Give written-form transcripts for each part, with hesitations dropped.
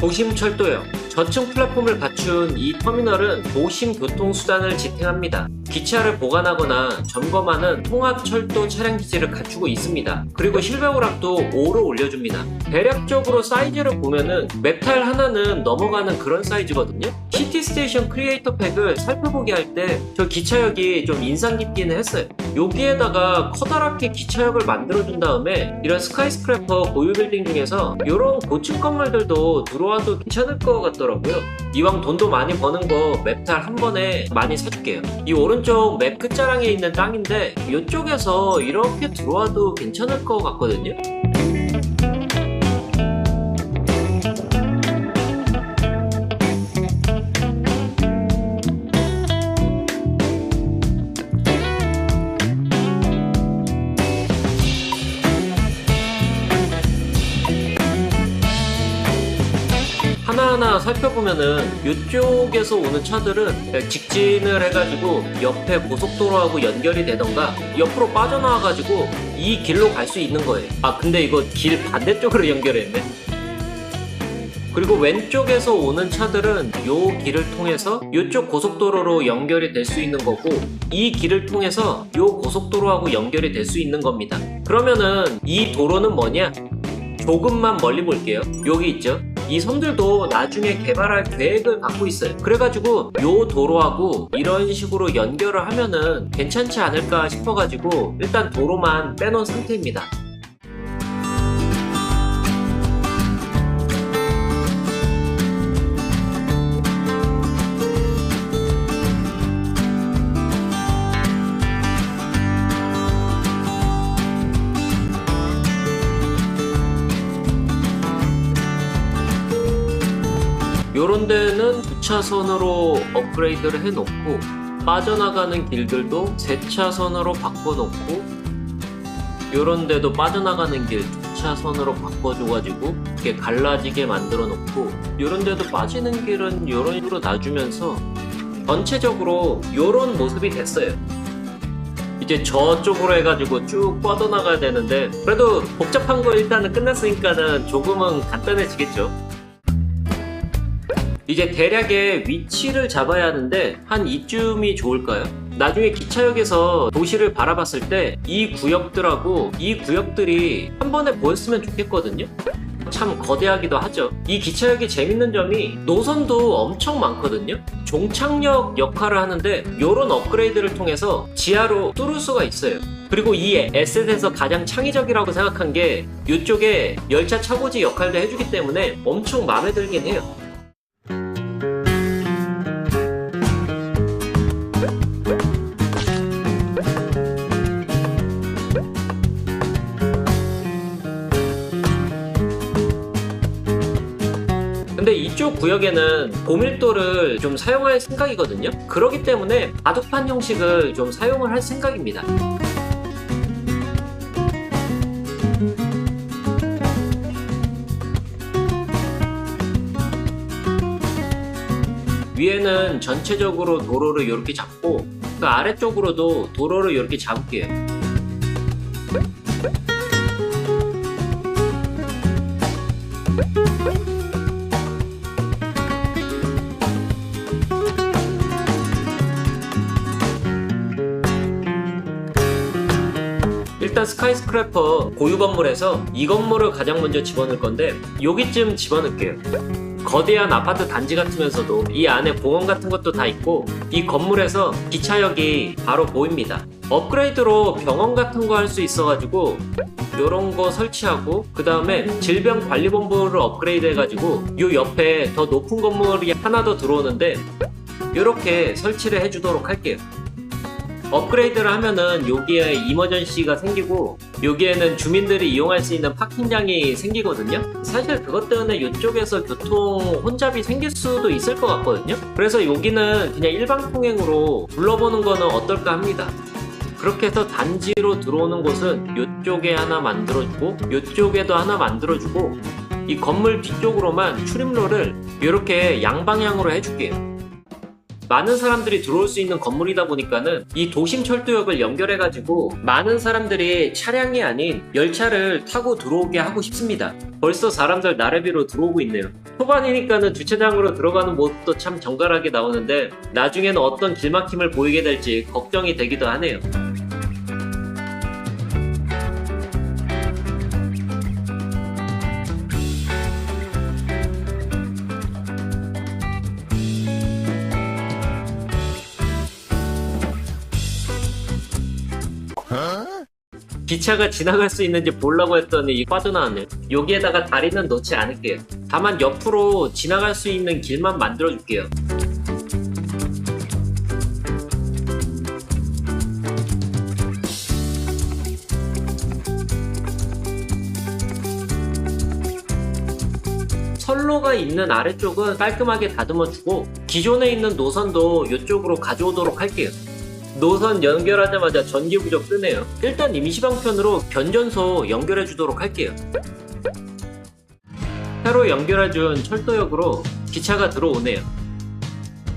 도심철도역, 저층 플랫폼을 갖춘 이 터미널은 도심 교통수단을 지탱합니다. 기차를 보관하거나 점검하는 통합철도 차량기지를 갖추고 있습니다. 그리고 실내오락도 5로 올려줍니다. 대략적으로 사이즈를 보면은 맵타일 하나는 넘어가는 그런 사이즈거든요. 시티스테이션 크리에이터 팩을 살펴보게 할 때 저 기차역이 좀 인상 깊기는 했어요. 여기에다가 커다랗게 기차역을 만들어준 다음에 이런 스카이스크래퍼 고유 빌딩 중에서 이런 고층 건물들도 들어와도 괜찮을 것 같더라고요. 이왕 돈도 많이 버는 거 맵탈 한 번에 많이 사줄게요. 이 오른쪽 맵 끝자락에 있는 땅인데 이쪽에서 이렇게 들어와도 괜찮을 것 같거든요. 하나하나 살펴보면은 이쪽에서 오는 차들은 직진을 해가지고 옆에 고속도로하고 연결이 되던가 옆으로 빠져나와가지고 이 길로 갈 수 있는 거예요. 아 근데 이거 길 반대쪽으로 연결했네. 그리고 왼쪽에서 오는 차들은 이 길을 통해서 이쪽 고속도로로 연결이 될 수 있는 거고 이 길을 통해서 이 고속도로하고 연결이 될 수 있는 겁니다. 그러면은 이 도로는 뭐냐? 조금만 멀리 볼게요. 여기 있죠? 이 섬들도 나중에 개발할 계획을 갖고 있어요. 그래가지고 요 도로하고 이런 식으로 연결을 하면은 괜찮지 않을까 싶어가지고 일단 도로만 빼놓은 상태입니다. 요런 데는 2차선으로 업그레이드를 해놓고 빠져나가는 길들도 3차선으로 바꿔놓고 요런 데도 빠져나가는 길 2차선으로 바꿔줘가지고 이렇게 갈라지게 만들어 놓고 요런 데도 빠지는 길은 요런 식으로 놔주면서 전체적으로 요런 모습이 됐어요. 이제 저쪽으로 해가지고 쭉 뻗어나가야 되는데 그래도 복잡한 거 일단은 끝났으니까는 조금은 간단해지겠죠. 이제 대략의 위치를 잡아야 하는데 한 이쯤이 좋을까요? 나중에 기차역에서 도시를 바라봤을 때 이 구역들하고 이 구역들이 한 번에 보였으면 좋겠거든요. 참 거대하기도 하죠. 이 기차역이 재밌는 점이 노선도 엄청 많거든요. 종착역 역할을 하는데 이런 업그레이드를 통해서 지하로 뚫을 수가 있어요. 그리고 이 에셋에서 가장 창의적이라고 생각한 게 이쪽에 열차 차고지 역할도 해주기 때문에 엄청 마음에 들긴 해요. 근데 이쪽 구역에는 고밀도를 좀 사용할 생각이거든요. 그렇기 때문에 바둑판 형식을 좀 사용을 할 생각입니다. 위에는 전체적으로 도로를 이렇게 잡고 그 아래쪽으로도 도로를 이렇게 잡을게요. 일단 스카이스크래퍼 고유 건물에서 이 건물을 가장 먼저 집어넣을 건데 여기쯤 집어넣을게요. 거대한 아파트 단지 같으면서도 이 안에 공원 같은 것도 다 있고 이 건물에서 기차역이 바로 보입니다. 업그레이드로 병원 같은 거 할 수 있어가지고 요런 거 설치하고 그 다음에 질병관리본부를 업그레이드 해가지고 요 옆에 더 높은 건물이 하나 더 들어오는데 요렇게 설치를 해주도록 할게요. 업그레이드를 하면은 여기에 이머전시가 생기고 여기에는 주민들이 이용할 수 있는 파킹장이 생기거든요. 사실 그것 때문에 이쪽에서 교통 혼잡이 생길 수도 있을 것 같거든요. 그래서 여기는 그냥 일반 통행으로 둘러보는 거는 어떨까 합니다. 그렇게 해서 단지로 들어오는 곳은 이쪽에 하나 만들어주고 이쪽에도 하나 만들어주고 이 건물 뒤쪽으로만 출입로를 이렇게 양방향으로 해줄게요. 많은 사람들이 들어올 수 있는 건물이다 보니까는 이 도심철도역을 연결해가지고 많은 사람들이 차량이 아닌 열차를 타고 들어오게 하고 싶습니다. 벌써 사람들 나래비로 들어오고 있네요. 초반이니까는 주차장으로 들어가는 모습도 참 정갈하게 나오는데 나중에는 어떤 길막힘을 보이게 될지 걱정이 되기도 하네요. 기차가 지나갈 수 있는지 보려고 했더니 빠져나왔네요. 여기에다가 다리는 넣지 않을게요. 다만 옆으로 지나갈 수 있는 길만 만들어 줄게요. 선로가 있는 아래쪽은 깔끔하게 다듬어 주고 기존에 있는 노선도 이쪽으로 가져오도록 할게요. 노선 연결하자마자 전기 부족 뜨네요. 일단 임시방편으로 변전소 연결해 주도록 할게요. 새로 연결해준 철도역으로 기차가 들어오네요.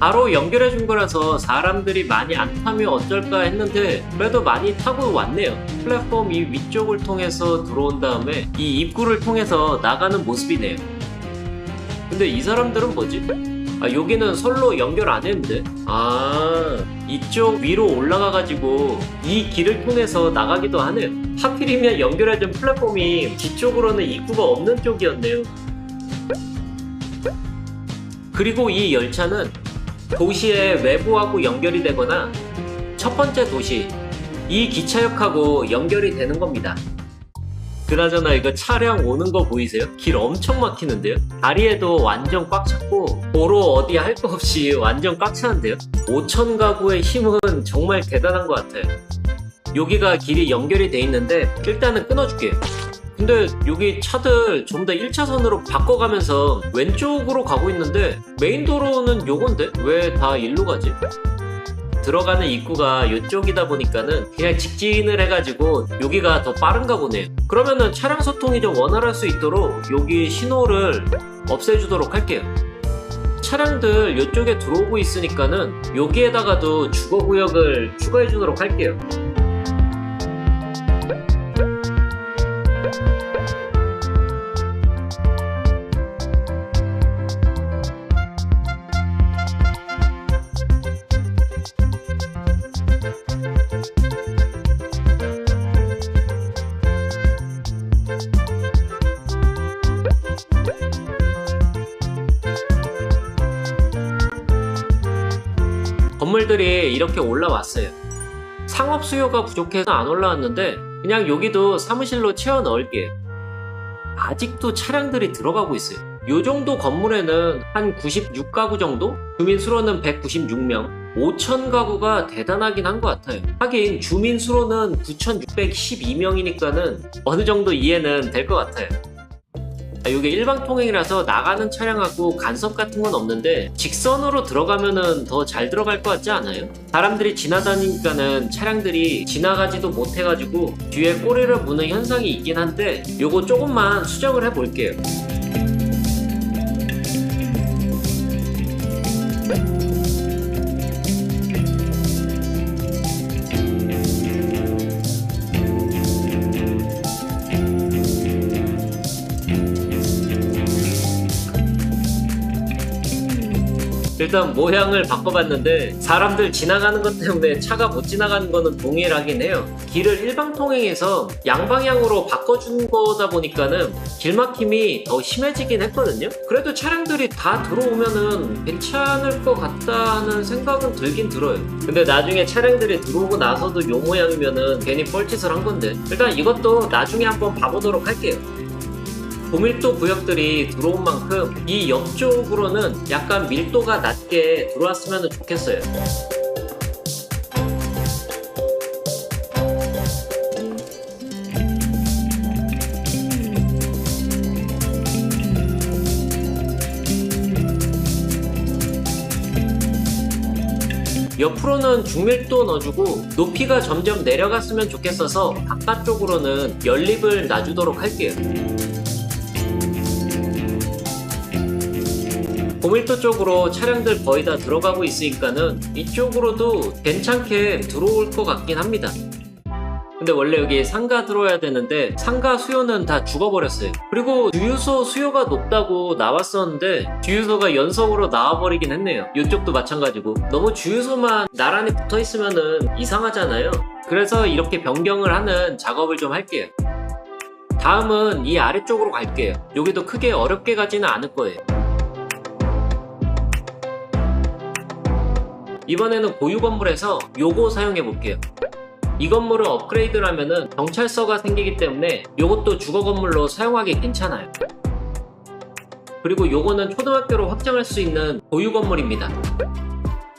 바로 연결해 준 거라서 사람들이 많이 안 타면 어쩔까 했는데 그래도 많이 타고 왔네요. 플랫폼 이 위쪽을 통해서 들어온 다음에 이 입구를 통해서 나가는 모습이네요. 근데 이 사람들은 뭐지? 여기는 선로 연결 안 했는데? 이쪽 위로 올라가가지고 이 길을 통해서 나가기도 하네요. 하필이면 연결해준 플랫폼이 뒤쪽으로는 입구가 없는 쪽이었네요. 그리고 이 열차는 도시의 외부하고 연결이 되거나 첫 번째 도시, 이 기차역하고 연결이 되는 겁니다. 그나저나 이거 차량 오는 거 보이세요? 길 엄청 막히는데요? 다리에도 완전 꽉 찼고 도로 어디 할 거 없이 완전 꽉 차는데요? 5천 가구의 힘은 정말 대단한 것 같아요. 여기가 길이 연결이 돼 있는데 일단은 끊어줄게요. 근데 여기 차들 좀 더 1차선으로 바꿔가면서 왼쪽으로 가고 있는데 메인 도로는 요건데? 왜 다 일로 가지? 들어가는 입구가 이쪽이다 보니까는 그냥 직진을 해가지고 여기가 더 빠른가 보네요. 그러면은 차량 소통이 좀 원활할 수 있도록 여기 신호를 없애주도록 할게요. 차량들 이쪽에 들어오고 있으니까는 여기에다가도 주거구역을 추가해주도록 할게요. 건물들이 이렇게 올라왔어요. 상업 수요가 부족해서 안 올라왔는데 그냥 여기도 사무실로 채워 넣을게요. 아직도 차량들이 들어가고 있어요. 요 정도 건물에는 한 96가구 정도? 주민 수로는 196명. 5천 가구가 대단하긴 한 것 같아요. 하긴 주민 수로는 9,612명이니까는 어느 정도 이해는 될 것 같아요. 이게 일방 통행이라서 나가는 차량하고 간섭 같은 건 없는데 직선으로 들어가면은 더 잘 들어갈 것 같지 않아요? 사람들이 지나다니니까는 차량들이 지나가지도 못해가지고 뒤에 꼬리를 무는 현상이 있긴 한데 요거 조금만 수정을 해볼게요. 일단 모양을 바꿔봤는데 사람들 지나가는 것 때문에 차가 못 지나가는 거는 동일하긴 해요. 길을 일방통행해서 양방향으로 바꿔준 거다 보니까는 길막힘이 더 심해지긴 했거든요. 그래도 차량들이 다 들어오면은 괜찮을 것 같다는 생각은 들긴 들어요. 근데 나중에 차량들이 들어오고 나서도 요 모양이면은 괜히 뻘짓을 한 건데 일단 이것도 나중에 한번 봐보도록 할게요. 고밀도 구역들이 들어온 만큼 이 옆쪽으로는 약간 밀도가 낮게 들어왔으면 좋겠어요. 옆으로는 중밀도 넣어주고 높이가 점점 내려갔으면 좋겠어서 바깥쪽으로는 연립을 놔주도록 할게요. 고밀도 쪽으로 차량들 거의 다 들어가고 있으니까는 이쪽으로도 괜찮게 들어올 것 같긴 합니다. 근데 원래 여기 상가 들어와야 되는데 상가 수요는 다 죽어버렸어요. 그리고 주유소 수요가 높다고 나왔었는데 주유소가 연속으로 나와버리긴 했네요. 이쪽도 마찬가지고 너무 주유소만 나란히 붙어있으면은 이상하잖아요. 그래서 이렇게 변경을 하는 작업을 좀 할게요. 다음은 이 아래쪽으로 갈게요. 여기도 크게 어렵게 가지는 않을 거예요. 이번에는 고유 건물에서 요거 사용해 볼게요. 이 건물을 업그레이드를 하면은 경찰서가 생기기 때문에 요것도 주거 건물로 사용하기 괜찮아요. 그리고 요거는 초등학교로 확장할 수 있는 고유 건물입니다.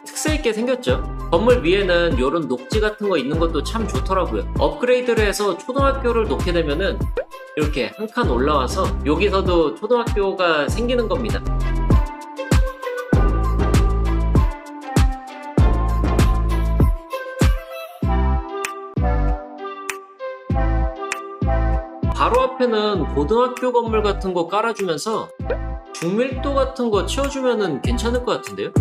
특색 있게 생겼죠? 건물 위에는 요런 녹지 같은 거 있는 것도 참 좋더라고요. 업그레이드를 해서 초등학교를 놓게 되면은 이렇게 한 칸 올라와서 여기서도 초등학교가 생기는 겁니다. 바로 앞에는 고등학교 건물 같은 거 깔아주면서 중밀도 같은 거 채워주면은 괜찮을 것 같은데요?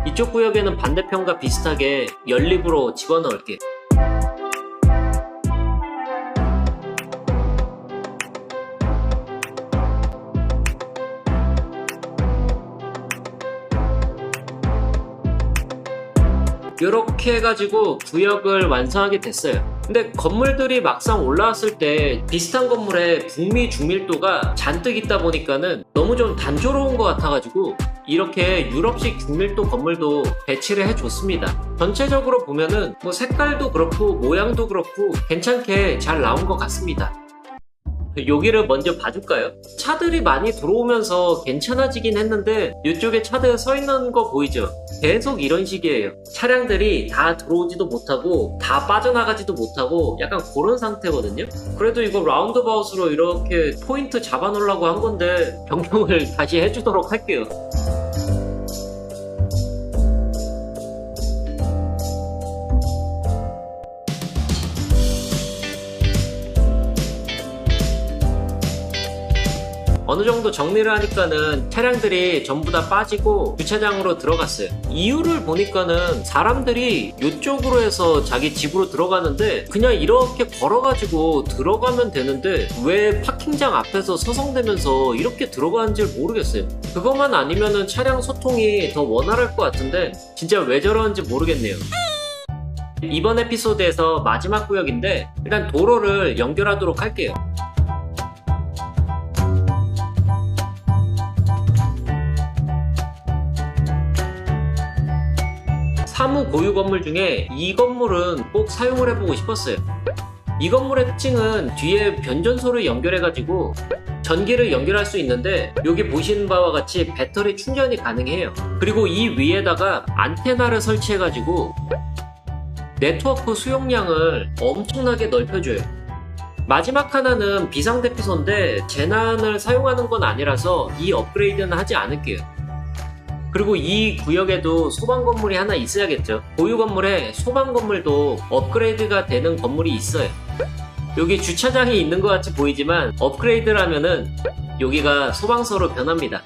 이쪽 구역에는 반대편과 비슷하게 연립으로 집어넣을게요. 이렇게 해가지고 구역을 완성하게 됐어요. 근데 건물들이 막상 올라왔을 때 비슷한 건물에 북미 중밀도가 잔뜩 있다 보니까는 너무 좀 단조로운 것 같아가지고 이렇게 유럽식 중밀도 건물도 배치를 해줬습니다. 전체적으로 보면은 뭐 색깔도 그렇고 모양도 그렇고 괜찮게 잘 나온 것 같습니다. 여기를 먼저 봐줄까요? 차들이 많이 들어오면서 괜찮아지긴 했는데 이쪽에 차들 서 있는 거 보이죠? 계속 이런 식이에요. 차량들이 다 들어오지도 못하고 다 빠져나가지도 못하고 약간 그런 상태거든요. 그래도 이거 라운드바웃으로 이렇게 포인트 잡아놓으려고 한 건데 변경을 다시 해주도록 할게요. 어느 정도 정리를 하니까는 차량들이 전부 다 빠지고 주차장으로 들어갔어요. 이유를 보니까는 사람들이 이쪽으로 해서 자기 집으로 들어가는데 그냥 이렇게 걸어가지고 들어가면 되는데 왜 파킹장 앞에서 서성대면서 이렇게 들어가는지 모르겠어요. 그것만 아니면은 차량 소통이 더 원활할 것 같은데 진짜 왜 저러는지 모르겠네요. 이번 에피소드에서 마지막 구역인데 일단 도로를 연결하도록 할게요. 사무 고유 건물 중에 이 건물은 꼭 사용을 해보고 싶었어요. 이 건물의 특징은 뒤에 변전소를 연결해가지고 전기를 연결할 수 있는데 여기 보시는 바와 같이 배터리 충전이 가능해요. 그리고 이 위에다가 안테나를 설치해가지고 네트워크 수용량을 엄청나게 넓혀줘요. 마지막 하나는 비상대피소인데 재난을 사용하는 건 아니라서 이 업그레이드는 하지 않을게요. 그리고 이 구역에도 소방 건물이 하나 있어야겠죠. 고유 건물에 소방 건물도 업그레이드가 되는 건물이 있어요. 여기 주차장이 있는 것 같이 보이지만 업그레이드를 하면은 여기가 소방서로 변합니다.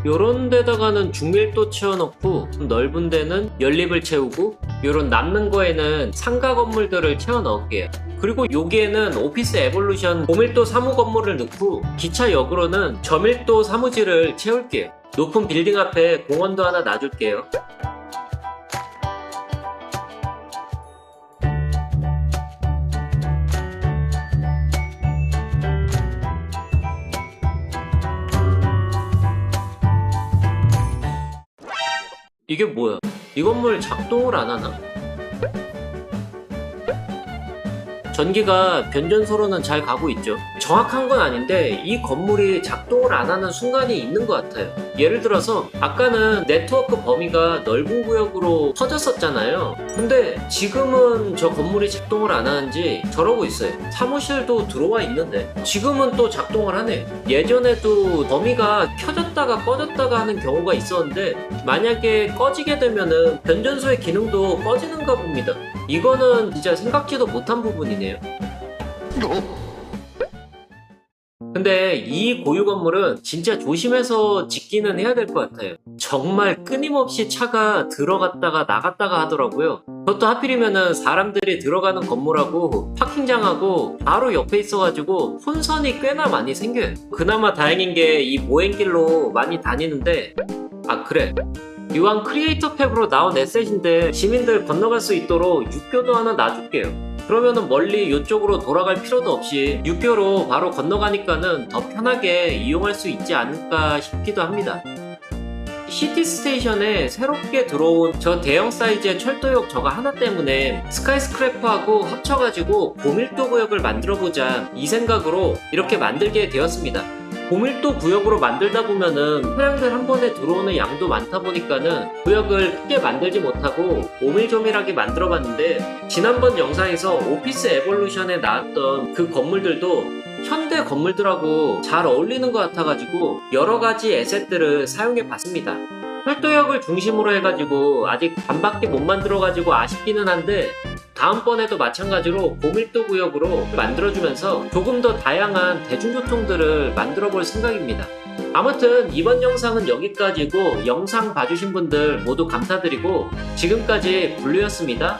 요런 데다가는 중밀도 채워놓고 넓은 데는 연립을 채우고 요런 남는 거에는 상가 건물들을 채워 넣을게요. 그리고 여기에는 오피스 에볼루션 고밀도 사무 건물을 넣고 기차역으로는 저밀도 사무실을 채울게요. 높은 빌딩 앞에 공원도 하나 놔줄게요. 이게 뭐야? 이 건물 작동을 안 하나? 전기가 변전소로는 잘 가고 있죠. 정확한 건 아닌데 이 건물이 작동을 안 하는 순간이 있는 것 같아요. 예를 들어서 아까는 네트워크 범위가 넓은 구역으로 퍼졌었잖아요. 근데 지금은 저 건물이 작동을 안 하는지 저러고 있어요. 사무실도 들어와 있는데 지금은 또 작동을 하네. 예전에도 범위가 켜졌다가 꺼졌다가 하는 경우가 있었는데 만약에 꺼지게 되면은 변전소의 기능도 꺼지는가 봅니다. 이거는 진짜 생각지도 못한 부분이네요. 근데 이 고유 건물은 진짜 조심해서 짓기는 해야 될 것 같아요. 정말 끊임없이 차가 들어갔다가 나갔다가 하더라고요. 그것도 하필이면은 사람들이 들어가는 건물하고 파킹장하고 바로 옆에 있어가지고 혼선이 꽤나 많이 생겨요. 그나마 다행인 게 이 모행길로 많이 다니는데, 아 그래, 이왕 크리에이터 팩으로 나온 에셋인데 시민들 건너갈 수 있도록 육교도 하나 놔줄게요. 그러면은 멀리 이쪽으로 돌아갈 필요도 없이 육교로 바로 건너가니까는 더 편하게 이용할 수 있지 않을까 싶기도 합니다. 시티 스테이션에 새롭게 들어온 저 대형 사이즈의 철도역 저거 하나 때문에 스카이스크래퍼하고 합쳐가지고 고밀도 구역을 만들어보자 이 생각으로 이렇게 만들게 되었습니다. 고밀도 구역으로 만들다 보면은 차량들 한 번에 들어오는 양도 많다 보니까는 구역을 크게 만들지 못하고 오밀조밀하게 만들어 봤는데, 지난번 영상에서 오피스 에볼루션에 나왔던 그 건물들도 현대 건물들하고 잘 어울리는 것 같아가지고 여러가지 에셋들을 사용해 봤습니다. 철도역을 중심으로 해가지고 아직 반밖에 못 만들어가지고 아쉽기는 한데, 다음번에도 마찬가지로 고밀도 구역으로 만들어주면서 조금 더 다양한 대중교통들을 만들어 볼 생각입니다. 아무튼 이번 영상은 여기까지고, 영상 봐주신 분들 모두 감사드리고 지금까지 블루였습니다.